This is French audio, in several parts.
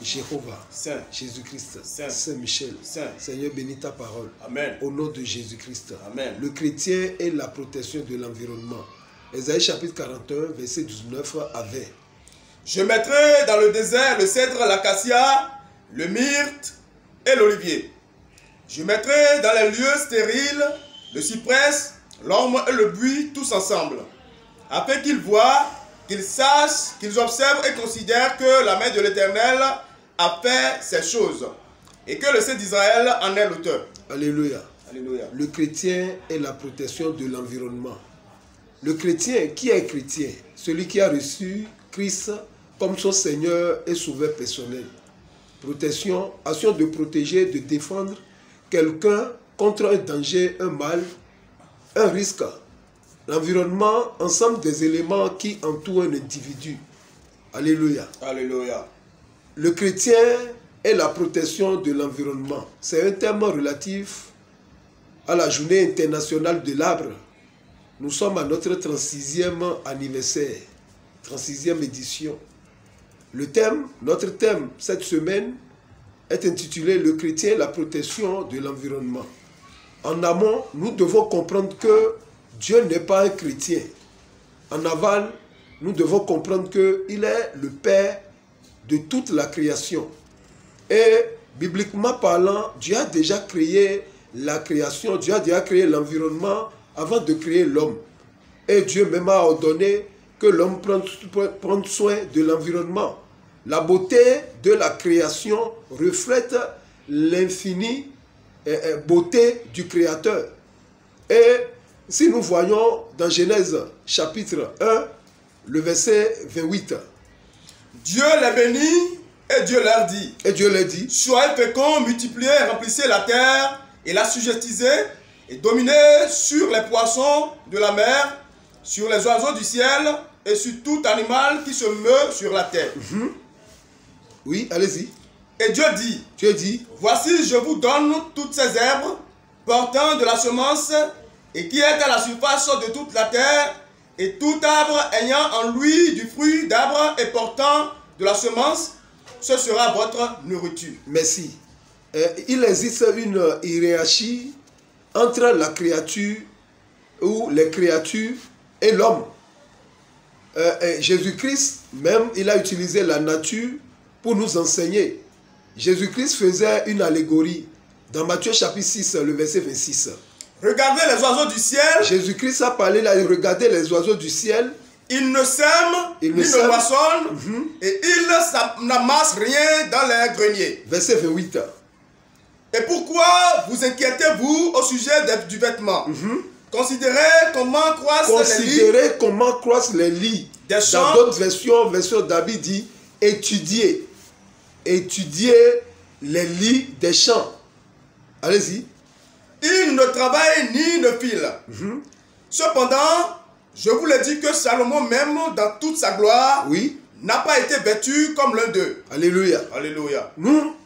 Jéhovah, Saint, Jésus-Christ, Saint, Saint-Michel, Saint. Seigneur, bénis ta parole. Amen. Au nom de Jésus-Christ. Amen. Le chrétien est la protection de l'environnement. Ésaïe chapitre 41, verset 19 à 20. Je mettrai dans le désert le cèdre, l'acacia, le myrte et l'olivier. Je mettrai dans les lieux stériles le cyprès, l'orme et le buis tous ensemble, afin qu'ils voient, qu'ils sachent, qu'ils observent et considèrent que la main de l'Éternel a fait ces choses et que le Saint d'Israël en est l'auteur. Alléluia. Alléluia. Le chrétien est la protection de l'environnement. Le chrétien, qui est chrétien? Celui qui a reçu Christ comme son Seigneur et Sauveur personnel. Protection, action de protéger, de défendre quelqu'un contre un danger, un mal, un risque. L'environnement, ensemble des éléments qui entourent un individu. Alléluia. Alléluia. Le chrétien est la protection de l'environnement. C'est un terme relatif à la journée internationale de l'arbre. Nous sommes à notre 36e anniversaire, 36e édition. Notre thème cette semaine est intitulé « Le chrétien, la protection de l'environnement ». En amont, nous devons comprendre que Dieu n'est pas un chrétien. En aval, nous devons comprendre qu'il est le Père de toute la création. Et bibliquement parlant, Dieu a déjà créé la création, Dieu a déjà créé l'environnement avant de créer l'homme. Et Dieu même a ordonné que l'homme prenne soin de l'environnement. La beauté de la création reflète l'infinie beauté du Créateur. Et si nous voyons dans Genèse chapitre 1, le verset 28. Dieu les bénit et Dieu leur dit. Et Dieu leur dit. Soyez féconds, multipliez, remplissez la terre et l'assujettissez et dominez sur les poissons de la mer, sur les oiseaux du ciel et sur tout animal qui se meut sur la terre. Oui, allez-y. Et Dieu dit. Dieu dit. Voici, je vous donne toutes ces herbes portant de la semence et qui est à la surface de toute la terre, et tout arbre ayant en lui du fruit d'arbre et portant de la semence, ce sera votre nourriture. Merci. Il existe une hiérarchie entre la créature ou les créatures et l'homme. Jésus-Christ, même, il a utilisé la nature pour nous enseigner. Jésus-Christ faisait une allégorie dans Matthieu chapitre 6, le verset 26. Regardez les oiseaux du ciel. Jésus-Christ a parlé là, regardez les oiseaux du ciel. Ils ne sèment, ni ne moissonnent, et ils n'amassent rien dans les greniers. Verset 28. Et pourquoi vous inquiétez-vous au sujet du vêtement? Considérez comment croissent les lits des champs. Dans d'autres version David dit étudiez. Étudiez les lits des champs. Allez-y. Il ne travaille ni ne file. Cependant, je vous le dis que Salomon, même dans toute sa gloire, n'a pas été vêtu comme l'un d'eux. Alléluia. Alléluia. Nous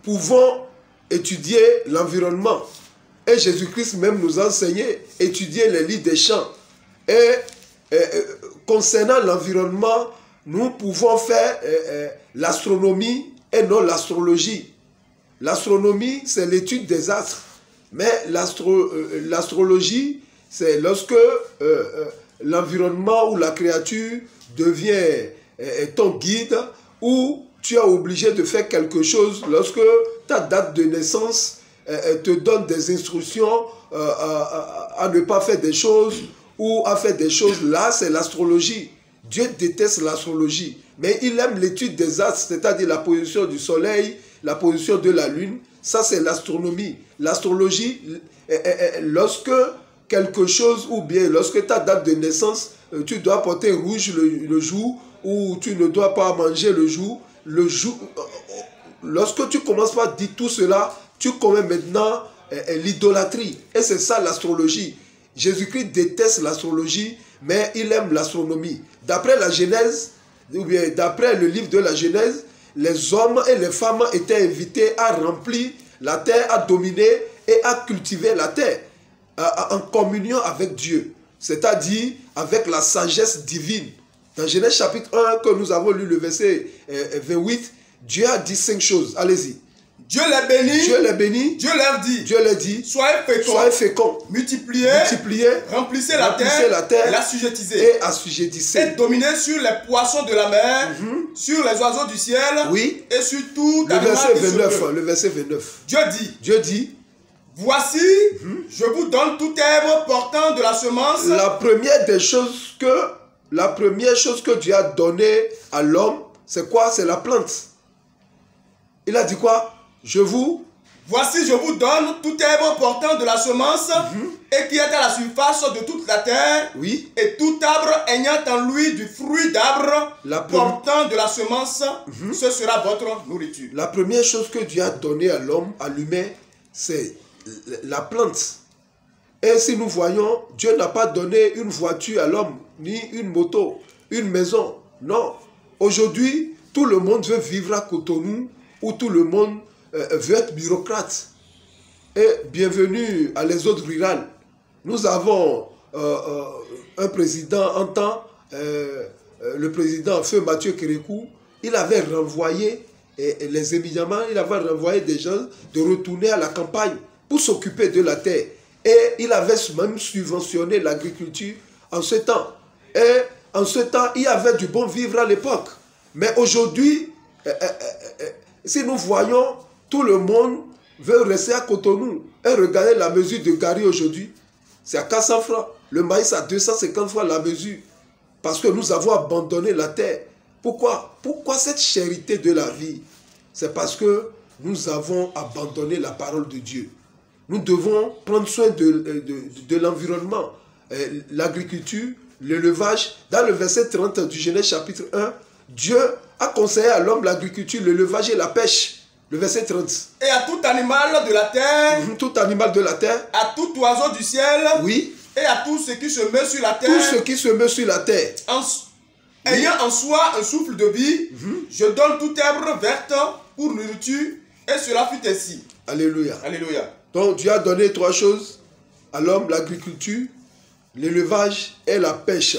pouvons étudier l'environnement. Et Jésus-Christ même nous a enseigné étudier les lits des champs. Et concernant l'environnement, nous pouvons faire l'astronomie et non l'astrologie. L'astronomie, c'est l'étude des astres. Mais l'astrologie, c'est lorsque l'environnement ou la créature devient ton guide, ou tu es obligé de faire quelque chose lorsque ta date de naissance te donne des instructions à ne pas faire des choses ou à faire des choses. Là, c'est l'astrologie. Dieu déteste l'astrologie, mais il aime l'étude des astres, c'est-à-dire la position du soleil, la position de la lune. Ça, c'est l'astronomie. L'astrologie, lorsque quelque chose, ou bien lorsque ta date de naissance, tu dois porter rouge le jour, ou tu ne dois pas manger le jour, lorsque tu commences par dire tout cela, tu commets maintenant l'idolâtrie. Et c'est ça l'astrologie. Jésus-Christ déteste l'astrologie, mais il aime l'astronomie. D'après la Genèse, ou bien d'après le livre de la Genèse, les hommes et les femmes étaient invités à remplir la terre, à dominer et à cultiver la terre en communion avec Dieu, c'est-à-dire avec la sagesse divine. Dans Genèse chapitre 1, que nous avons lu le verset 28, Dieu a dit 5 choses. Allez-y. Dieu les bénit. Dieu les bénit. Dieu leur dit. Dieu les dit. Soyez féconds. Soyez féconds. Multipliez. Remplissez la terre. Et l'assujettissez. Et assujettissez. Et dominez sur les poissons de la mer, sur les oiseaux du ciel. Oui. Et sur tout le animal verset qui 29. se meut. Le verset 29. Dieu dit. Voici, je vous donne toute herbe portant de la semence. La première chose que Dieu a donnée à l'homme, c'est quoi? C'est la plante. Il a dit quoi? Voici, je vous donne toute herbe portant de la semence et qui est à la surface de toute la terre. Oui. Et tout arbre ayant en lui du fruit d'arbre portant de la semence, ce sera votre nourriture. La première chose que Dieu a donnée à l'homme, à l'humain, c'est la plante. Et si nous voyons, Dieu n'a pas donné une voiture à l'homme, ni une moto, une maison. Non. Aujourd'hui, tout le monde veut vivre à Cotonou, où tout le monde veut être bureaucrate. Et bienvenue à les autres rurales. Nous avons un président en temps, le président Feu Mathieu Kérékou, il avait renvoyé les éminements, il avait renvoyé des gens de retourner à la campagne pour s'occuper de la terre. Et il avait même subventionné l'agriculture en ce temps. Et en ce temps, il y avait du bon vivre à l'époque. Mais aujourd'hui, si nous voyons, tout le monde veut rester à Cotonou. Et regardez la mesure de Gary aujourd'hui. C'est à 400 francs. Le maïs à 250 francs la mesure. Parce que nous avons abandonné la terre. Pourquoi? Pourquoi cette charité de la vie? C'est parce que nous avons abandonné la parole de Dieu. Nous devons prendre soin de l'environnement, l'agriculture, l'élevage. Dans le verset 30 du Genèse chapitre 1, Dieu a conseillé à l'homme l'agriculture, l'élevage et la pêche. Le verset 30. Et à tout animal de la terre. Tout animal de la terre. À tout oiseau du ciel. Oui. Et à tout ce qui se meut sur la terre. Tout ce qui se meut sur la terre. Ayant en soi un souffle de vie, je donne toute herbe verte pour nourriture. Et cela fut ainsi. Alléluia. Alléluia. Donc Dieu a donné 3 choses à l'homme, l'agriculture, l'élevage et la pêche.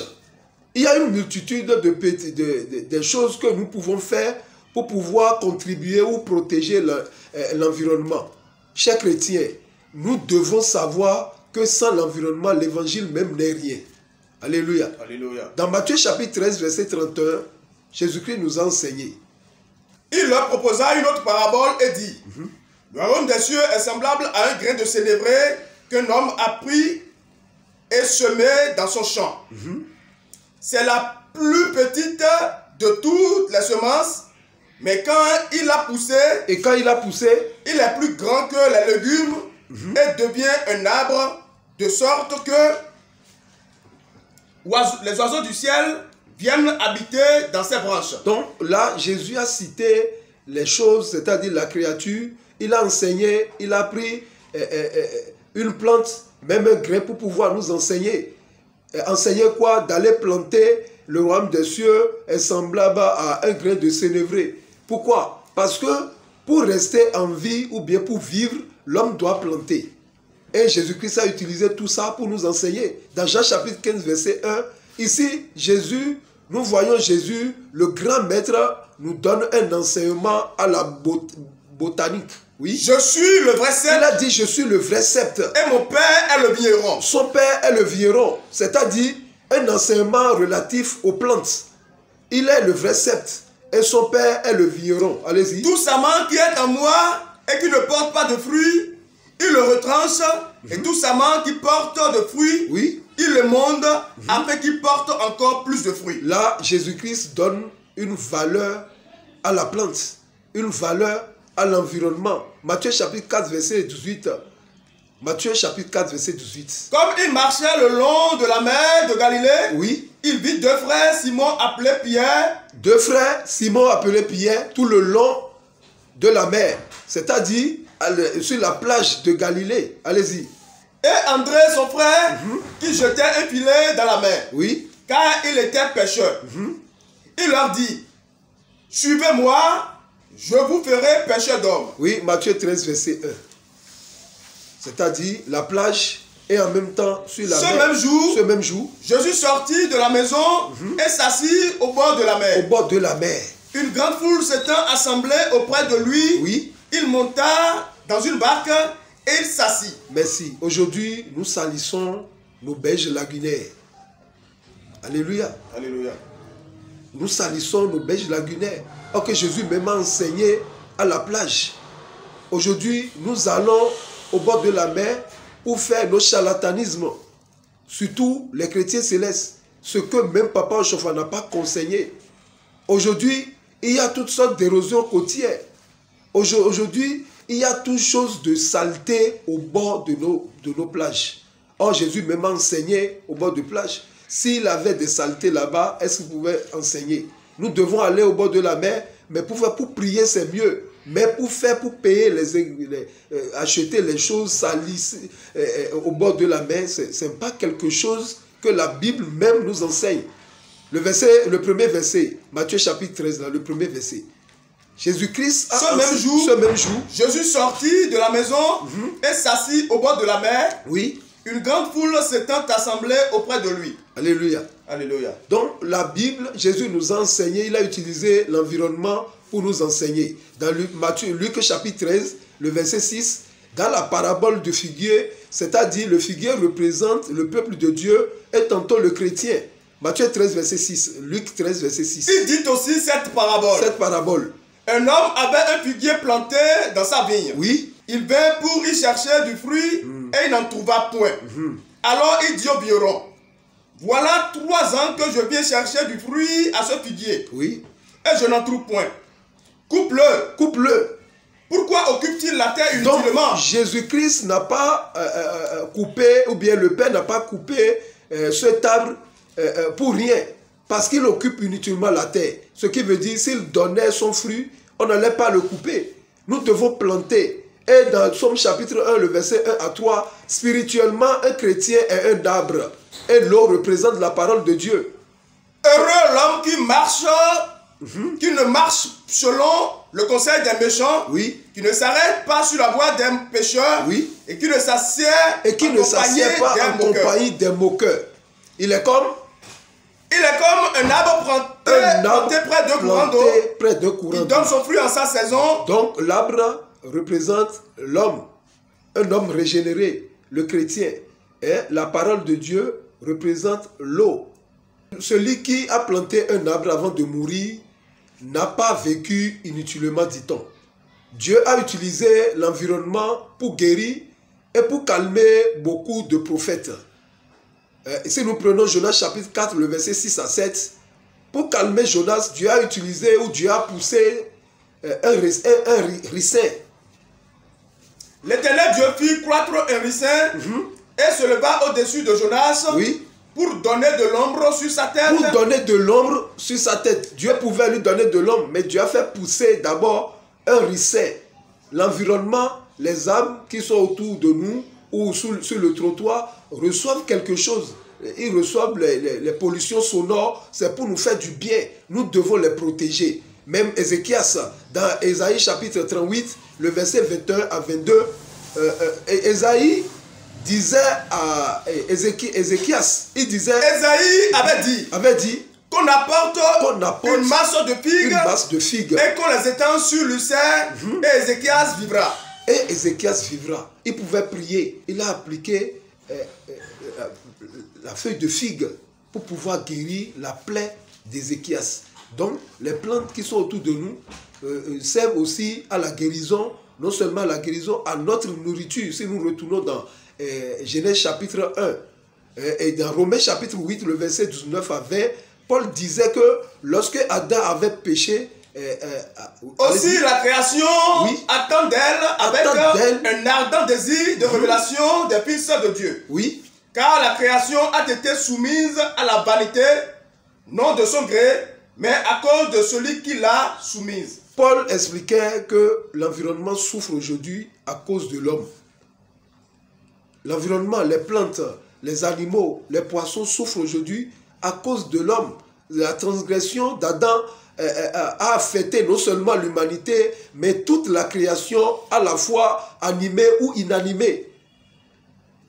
Il y a une multitude de choses que nous pouvons faire pour pouvoir contribuer ou protéger l'environnement. Chers chrétiens, nous devons savoir que sans l'environnement, l'évangile même n'est rien. Alléluia. Alléluia. Dans Matthieu chapitre 13, verset 31, Jésus-Christ nous a enseigné. Il leur proposa une autre parabole et dit, le royaume des cieux est semblable à un grain de sénévré qu'un homme a pris et semé dans son champ. C'est la plus petite de toutes les semences, mais quand il a poussé, il est plus grand que les légumes et devient un arbre de sorte que les oiseaux du ciel viennent habiter dans ses branches. Donc là, Jésus a cité les choses, c'est-à-dire la créature. Il a enseigné, il a pris une plante, même un grain pour pouvoir nous enseigner. Enseigner quoi? D'aller planter le royaume des cieux est semblable à un grain de sénévré. Pourquoi? Parce que pour rester en vie ou bien pour vivre, l'homme doit planter. Et Jésus-Christ a utilisé tout ça pour nous enseigner. Dans Jean chapitre 15, verset 1, ici, nous voyons Jésus, le grand maître, nous donne un enseignement à la botanique. Oui. Je suis le vrai cep. Il a dit, je suis le vrai sceptre. Et mon père est le vigneron. Son père est le vigneron. C'est-à-dire un enseignement relatif aux plantes. Il est le vrai sceptre. Et son père est le vigneron. Allez-y. Tout sarment qui est en moi et qui ne porte pas de fruits, il le retranche. Et tout sarment qui porte de fruits, oui, il le monde afin qu'il porte encore plus de fruits. Là, Jésus-Christ donne une valeur à la plante, une valeur à l'environnement. Matthieu chapitre 4, verset 18. Matthieu chapitre 4, verset 18. Comme il marchait le long de la mer de Galilée, oui, il vit 2 frères, Simon appelé Pierre. 2 frères, Simon appelé Pierre, tout le long de la mer. C'est-à-dire sur la plage de Galilée. Allez-y. Et André, son frère, qui jetait un filet dans la mer. Oui. Car il était pêcheur. Il leur dit, suivez-moi, je vous ferai pêcheur d'hommes. Oui, Matthieu 13, verset 1. C'est-à-dire la plage et en même temps sur la mer. Ce même jour, Jésus sortit de la maison et s'assit au bord de la mer. Au bord de la mer. Une grande foule s'étant assemblée auprès de lui, Oui. il monta dans une barque et il s'assit. Merci. Aujourd'hui, nous salissons nos berges lagunaires. Alléluia. Alléluia. Nous salissons nos berges lagunaires. Or que Jésus même a enseigné à la plage. Aujourd'hui, nous allons au bord de la mer pour faire nos charlatanismes. Surtout les chrétiens célestes. Ce que même Papa Ochofa n'a pas conseillé. Aujourd'hui, il y a toutes sortes d'érosions côtières. Aujourd'hui, il y a toutes choses de saleté au bord de nos plages. Or, Jésus même a enseigné au bord de plage. S'il avait des saletés là-bas, est-ce qu'il pouvait enseigner? Nous devons aller au bord de la mer, mais pour prier, c'est mieux. Mais pour payer, acheter les choses salies au bord de la mer, ce n'est pas quelque chose que la Bible même nous enseigne. Le premier verset, Matthieu chapitre 13, là, le premier verset. Jésus-Christ, ce même jour, Jésus sortit de la maison et s'assit au bord de la mer. Oui. Une grande foule s'étant assemblée auprès de lui. Alléluia. Alléluia. Donc, la Bible, Jésus nous a enseigné, il a utilisé l'environnement pour nous enseigner. Dans Luc chapitre 13, le verset 6, dans la parabole du figuier, c'est-à-dire le figuier représente le peuple de Dieu et tantôt le chrétien. Matthieu 13, verset 6, Luc 13, verset 6. Il dit aussi cette parabole. Cette parabole. Un homme avait un figuier planté dans sa vigne. Oui. Il vint pour y chercher du fruit et il n'en trouva point. Alors il dit au vigneron, voilà 3 ans que je viens chercher du fruit à ce figuier. Oui. Et je n'en trouve point. Coupe-le. Coupe-le. Pourquoi occupe-t-il la terre inutilement? Donc, Jésus-Christ n'a pas coupé, ou bien le Père n'a pas coupé cet arbre pour rien. Parce qu'il occupe inutilement la terre. Ce qui veut dire, s'il donnait son fruit, on n'allait pas le couper. Nous devons planter. Et dans Somme chapitre 1, le verset 1 à 3, spirituellement, un chrétien est un arbre. Et l'eau représente la parole de Dieu. Heureux l'homme qui marche, qui ne marche selon le conseil des méchants, oui, qui ne s'arrête pas sur la voie des pécheurs, oui, et qui ne s'assied pas en compagnie des moqueurs. Il est comme un arbre planté près d'un courant d'eau. Il donne son fruit en sa saison. Donc l'arbre représente l'homme, un homme régénéré, le chrétien. Et la parole de Dieu représente l'eau. Celui qui a planté un arbre avant de mourir n'a pas vécu inutilement, dit-on. Dieu a utilisé l'environnement pour guérir et pour calmer beaucoup de prophètes. Si nous prenons Jonas chapitre 4, le verset 6 à 7, pour calmer Jonas, Dieu a utilisé ou Dieu a poussé un ricin. L'Éternel Dieu fit croître un ricin et se leva au-dessus de Jonas, oui, pour donner de l'ombre sur sa tête. Pour donner de l'ombre sur sa tête. Dieu pouvait lui donner de l'ombre, mais Dieu a fait pousser d'abord un ricin. L'environnement, les arbres qui sont autour de nous ou sur le trottoir reçoivent quelque chose. Ils reçoivent les pollutions sonores, c'est pour nous faire du bien. Nous devons les protéger. Même Ézéchias, dans Ésaïe chapitre 38, le verset 21 à 22, Ésaïe disait à Ézéchias, il disait... Ésaïe avait dit qu'on apporte une masse de figues, et qu'on les étend sur le cerf, et Ézéchias vivra. Et Ézéchias vivra. Il pouvait prier. Il a appliqué la feuille de figue pour pouvoir guérir la plaie d'Ézéchias. Donc, les plantes qui sont autour de nous servent aussi à la guérison, non seulement à la guérison, à notre nourriture. Si nous retournons dans Genèse chapitre 1 et dans Romains chapitre 8, le verset 19 à 20, Paul disait que lorsque Adam avait péché, aussi la création attend d'elle avec un ardent désir de révélation des fils de Dieu. Oui. Car la création a été soumise à la vanité, non de son gré, mais à cause de celui qui l'a soumise. Paul expliquait que l'environnement souffre aujourd'hui à cause de l'homme. L'environnement, les plantes, les animaux, les poissons souffrent aujourd'hui à cause de l'homme. La transgression d'Adam a affecté non seulement l'humanité, mais toute la création, à la fois animée ou inanimée.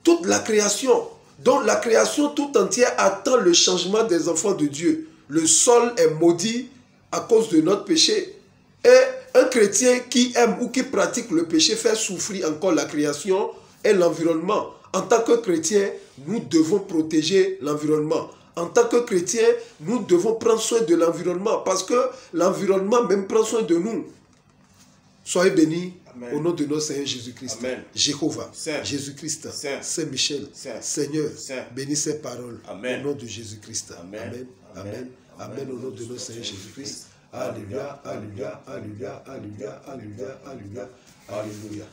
Toute la création. Donc la création tout entière attend le changement des enfants de Dieu. Le sol est maudit, à cause de notre péché. Et un chrétien qui aime ou qui pratique le péché fait souffrir encore la création et l'environnement. En tant que chrétien, nous devons protéger l'environnement. En tant que chrétien, nous devons prendre soin de l'environnement parce que l'environnement même prend soin de nous. Soyez bénis. Amen. Au nom de notre Seigneur Jésus-Christ. Jéhovah, Jésus-Christ, Saint-Michel, Seigneur, bénis ces paroles. Amen. Au nom de Jésus-Christ. Amen. Amen. Amen. Au nom de notre Seigneur Jésus-Christ. Alléluia, alléluia, alléluia, alléluia, alléluia, alléluia, alléluia.